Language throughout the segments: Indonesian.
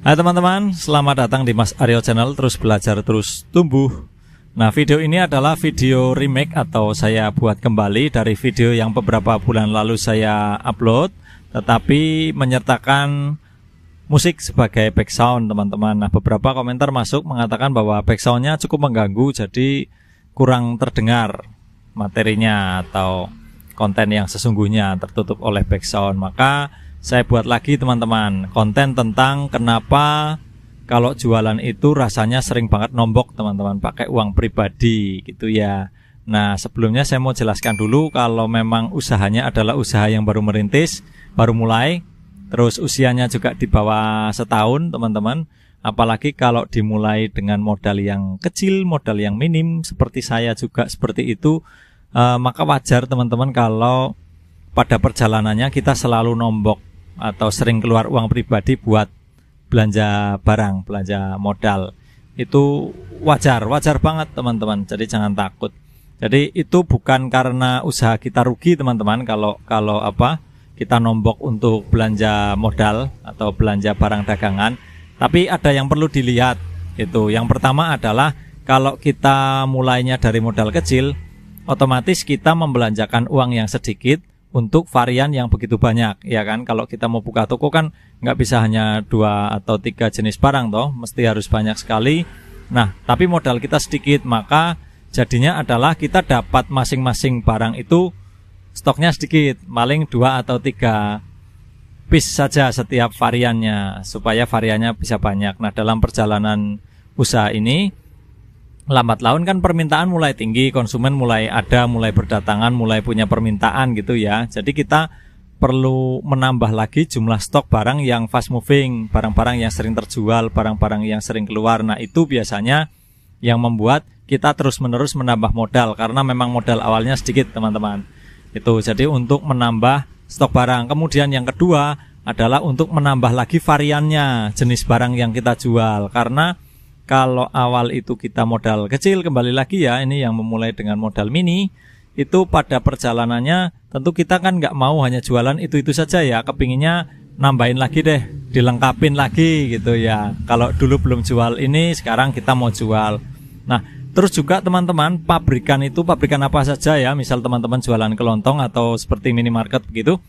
Hai teman-teman, selamat datang di Mas Aryo Channel, terus belajar terus tumbuh. Nah, video ini adalah video remake atau saya buat kembali dari video yang beberapa bulan lalu saya upload, tetapi menyertakan musik sebagai background teman-teman. Nah, beberapa komentar masuk mengatakan bahwa backgroundnya cukup mengganggu, jadi kurang terdengar materinya atau konten yang sesungguhnya tertutup oleh background. Maka saya buat lagi teman-teman konten tentang kenapa kalau jualan itu rasanya sering banget nombok teman-teman pakai uang pribadi gitu ya. Nah, sebelumnya saya mau jelaskan dulu kalau memang usahanya adalah usaha yang baru merintis, baru mulai, terus usianya juga di bawah setahun teman-teman. Apalagi kalau dimulai dengan modal yang kecil, modal yang minim, seperti saya juga seperti itu, maka wajar teman-teman kalau pada perjalanannya kita selalu nombok atau sering keluar uang pribadi buat belanja barang, belanja modal. Itu wajar banget teman-teman. Jadi jangan takut. Jadi itu bukan karena usaha kita rugi teman-teman kalau kita nombok untuk belanja modal atau belanja barang dagangan. Tapi ada yang perlu dilihat. Itu yang pertama adalah kalau kita mulainya dari modal kecil, otomatis kita membelanjakan uang yang sedikit untuk varian yang begitu banyak, ya kan? Kalau kita mau buka toko kan nggak bisa hanya 2 atau 3 jenis barang toh, mesti harus banyak sekali. Nah, tapi modal kita sedikit, maka jadinya adalah kita dapat masing-masing barang itu stoknya sedikit, paling 2 atau 3 piece saja setiap variannya, supaya variannya bisa banyak. Nah, dalam perjalanan usaha ini lambat laun kan permintaan mulai tinggi, konsumen mulai ada, mulai berdatangan, mulai punya permintaan gitu ya. Jadi kita perlu menambah lagi jumlah stok barang yang fast moving, barang-barang yang sering terjual, barang-barang yang sering keluar. Nah, itu biasanya yang membuat kita terus-menerus menambah modal, karena memang modal awalnya sedikit teman-teman. Itu jadi untuk menambah stok barang. Kemudian yang kedua adalah untuk menambah lagi variannya, jenis barang yang kita jual. Karena kalau awal itu kita modal kecil, kembali lagi ya, ini yang memulai dengan modal mini, itu pada perjalanannya tentu kita kan nggak mau hanya jualan itu saja ya, kepinginnya nambahin lagi deh, dilengkapin lagi gitu ya. Kalau dulu belum jual ini, sekarang kita mau jual. Nah, terus juga teman-teman, pabrikan itu pabrikan apa saja ya, misal teman-teman jualan kelontong atau seperti minimarket begitu.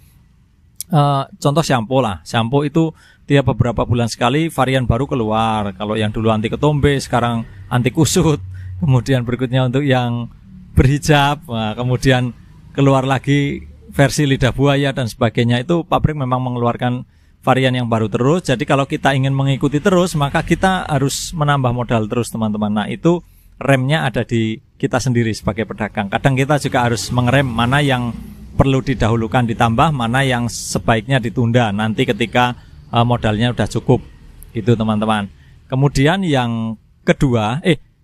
Contoh shampoo lah, shampoo itu tiap beberapa bulan sekali varian baru keluar. Kalau yang dulu anti ketombe, sekarang anti kusut. Kemudian berikutnya untuk yang berhijab, nah, kemudian keluar lagi versi lidah buaya dan sebagainya. Itu pabrik memang mengeluarkan varian yang baru terus. Jadi kalau kita ingin mengikuti terus, maka kita harus menambah modal terus teman-teman. Nah, itu remnya ada di kita sendiri sebagai pedagang. Kadang kita juga harus mengerem mana yang perlu didahulukan ditambah, mana yang sebaiknya ditunda nanti ketika modalnya udah cukup gitu teman-teman. Kemudian yang kedua,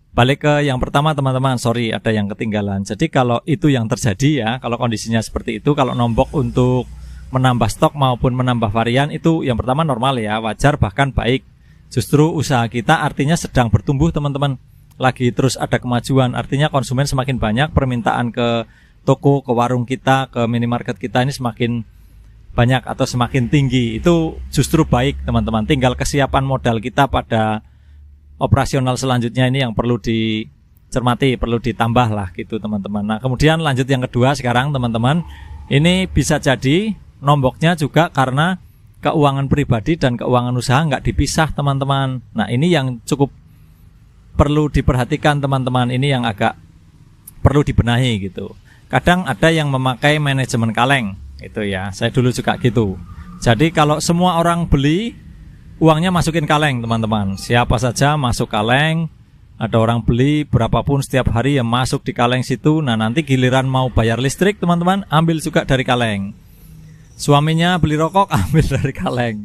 balik ke yang pertama teman-teman, sorry ada yang ketinggalan. Jadi kalau itu yang terjadi ya, kalau kondisinya seperti itu, kalau nombok untuk menambah stok maupun menambah varian, itu yang pertama normal ya, wajar bahkan baik. Justru usaha kita artinya sedang bertumbuh teman-teman, lagi terus ada kemajuan, artinya konsumen semakin banyak, permintaan ke toko, ke warung kita, ke minimarket kita ini semakin banyak atau semakin tinggi. Itu justru baik teman-teman. Tinggal kesiapan modal kita pada operasional selanjutnya ini yang perlu dicermati, perlu ditambah lah gitu teman-teman. Nah, kemudian lanjut yang kedua sekarang teman-teman. Ini bisa jadi nomboknya juga karena keuangan pribadi dan keuangan usaha nggak dipisah teman-teman. Nah, ini yang cukup perlu diperhatikan teman-teman. Ini yang agak perlu dibenahi gitu. Kadang ada yang memakai manajemen kaleng, itu ya. Saya dulu juga gitu. Jadi kalau semua orang beli, uangnya masukin kaleng teman-teman. Siapa saja masuk kaleng, ada orang beli berapapun setiap hari yang masuk di kaleng situ. Nah, nanti giliran mau bayar listrik teman-teman, ambil juga dari kaleng. Suaminya beli rokok, ambil dari kaleng.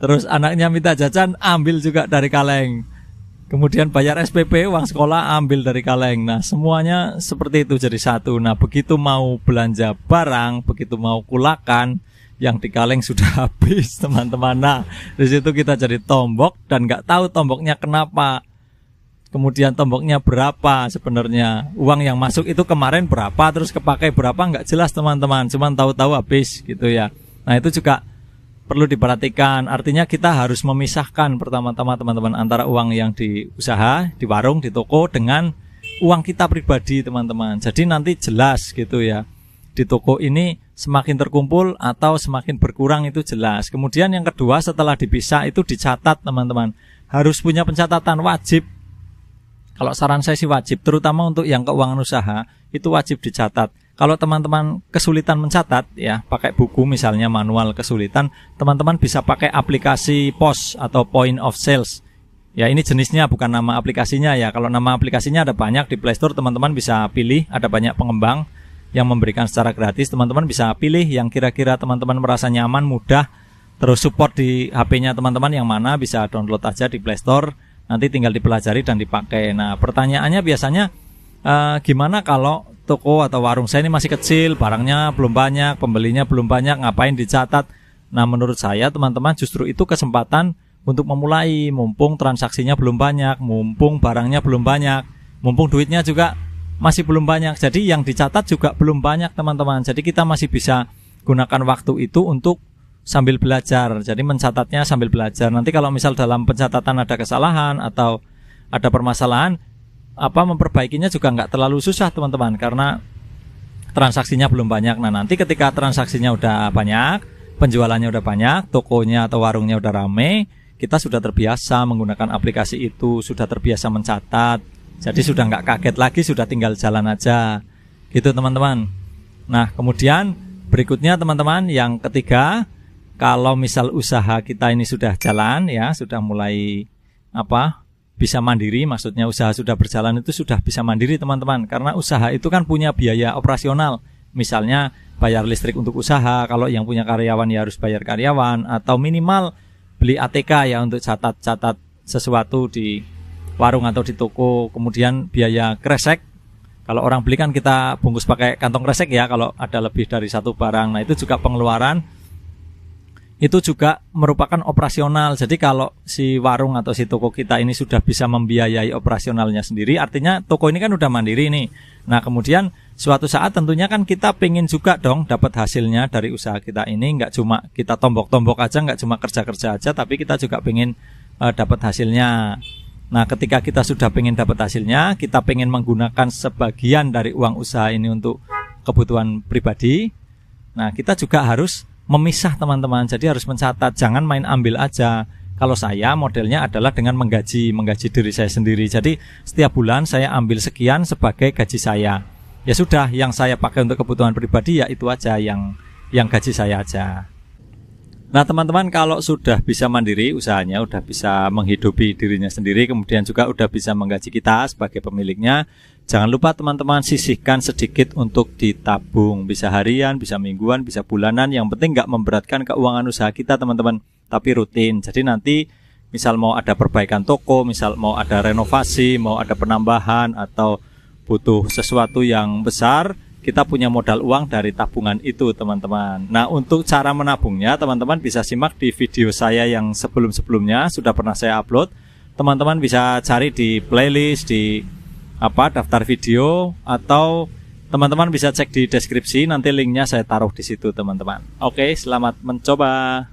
Terus anaknya minta jajan, ambil juga dari kaleng. Kemudian bayar SPP, uang sekolah ambil dari kaleng. Nah, semuanya seperti itu jadi satu. Nah, begitu mau belanja barang, begitu mau kulakan, yang di kaleng sudah habis teman-teman. Nah, di situ kita jadi tombok dan nggak tahu tomboknya kenapa. Kemudian tomboknya berapa sebenarnya. Uang yang masuk itu kemarin berapa, terus kepakai berapa nggak jelas teman-teman. Cuman tahu-tahu habis gitu ya. Nah, itu juga perlu diperhatikan. Artinya kita harus memisahkan pertama-tama teman-teman antara uang yang di usaha, di warung, di toko dengan uang kita pribadi teman-teman. Jadi nanti jelas gitu ya. Di toko ini semakin terkumpul atau semakin berkurang itu jelas. Kemudian yang kedua setelah dipisah itu dicatat teman-teman. Harus punya pencatatan, wajib. Kalau saran saya sih wajib, terutama untuk yang keuangan usaha itu wajib dicatat. Kalau teman-teman kesulitan mencatat ya, pakai buku misalnya manual kesulitan, teman-teman bisa pakai aplikasi POS atau Point of Sales. Ya ini jenisnya bukan nama aplikasinya ya. Kalau nama aplikasinya ada banyak di Play Store, teman-teman bisa pilih, ada banyak pengembang yang memberikan secara gratis. Teman-teman bisa pilih yang kira-kira teman-teman merasa nyaman, mudah, terus support di HP-nya teman-teman yang mana, bisa download aja di Play Store. Nanti tinggal dipelajari dan dipakai. Nah pertanyaannya biasanya gimana kalau toko atau warung saya ini masih kecil, barangnya belum banyak, pembelinya belum banyak, ngapain dicatat? Nah menurut saya teman-teman justru itu kesempatan untuk memulai, mumpung transaksinya belum banyak, mumpung barangnya belum banyak, mumpung duitnya juga masih belum banyak. Jadi yang dicatat juga belum banyak teman-teman. Jadi kita masih bisa gunakan waktu itu untuk sambil belajar. Jadi mencatatnya sambil belajar. Nanti kalau misal dalam pencatatan ada kesalahan atau ada permasalahan, memperbaikinya juga nggak terlalu susah teman-teman, karena transaksinya belum banyak. Nah nanti ketika transaksinya udah banyak, penjualannya udah banyak, tokonya atau warungnya udah rame, kita sudah terbiasa menggunakan aplikasi itu, sudah terbiasa mencatat, jadi sudah nggak kaget lagi, sudah tinggal jalan aja gitu teman-teman. Nah kemudian berikutnya teman-teman, yang ketiga, kalau misal usaha kita ini sudah jalan ya, sudah mulai bisa mandiri, maksudnya usaha sudah berjalan itu sudah bisa mandiri teman-teman. Karena usaha itu kan punya biaya operasional. Misalnya bayar listrik untuk usaha, kalau yang punya karyawan ya harus bayar karyawan, atau minimal beli ATK ya untuk catat-catat sesuatu di warung atau di toko. Kemudian biaya kresek, kalau orang beli kan kita bungkus pakai kantong kresek ya kalau ada lebih dari satu barang. Nah itu juga pengeluaran, itu juga merupakan operasional. Jadi kalau si warung atau si toko kita ini sudah bisa membiayai operasionalnya sendiri, artinya toko ini kan udah mandiri nih. Nah kemudian suatu saat tentunya kan kita pengen juga dong dapat hasilnya dari usaha kita ini. Nggak cuma kita tombok-tombok aja, nggak cuma kerja-kerja aja, tapi kita juga pengen dapat hasilnya. Nah ketika kita sudah pengen dapat hasilnya, kita pengen menggunakan sebagian dari uang usaha ini untuk kebutuhan pribadi. Nah kita juga harus memisah teman-teman, jadi harus mencatat, jangan main ambil aja. Kalau saya modelnya adalah dengan menggaji diri saya sendiri. Jadi setiap bulan saya ambil sekian sebagai gaji saya. Ya sudah, yang saya pakai untuk kebutuhan pribadi ya itu aja, yang gaji saya aja. Nah teman-teman, kalau sudah bisa mandiri usahanya, udah bisa menghidupi dirinya sendiri, kemudian juga udah bisa menggaji kita sebagai pemiliknya, jangan lupa teman-teman sisihkan sedikit untuk ditabung. Bisa harian, bisa mingguan, bisa bulanan. Yang penting nggak memberatkan keuangan usaha kita teman-teman, tapi rutin. Jadi nanti misal mau ada perbaikan toko, misal mau ada renovasi, mau ada penambahan, atau butuh sesuatu yang besar, kita punya modal uang dari tabungan itu teman-teman. Nah untuk cara menabungnya teman-teman bisa simak di video saya yang sebelum-sebelumnya, sudah pernah saya upload. Teman-teman bisa cari di playlist, di daftar video, atau teman-teman bisa cek di deskripsi, nanti linknya saya taruh di situ teman-teman. Oke, selamat mencoba.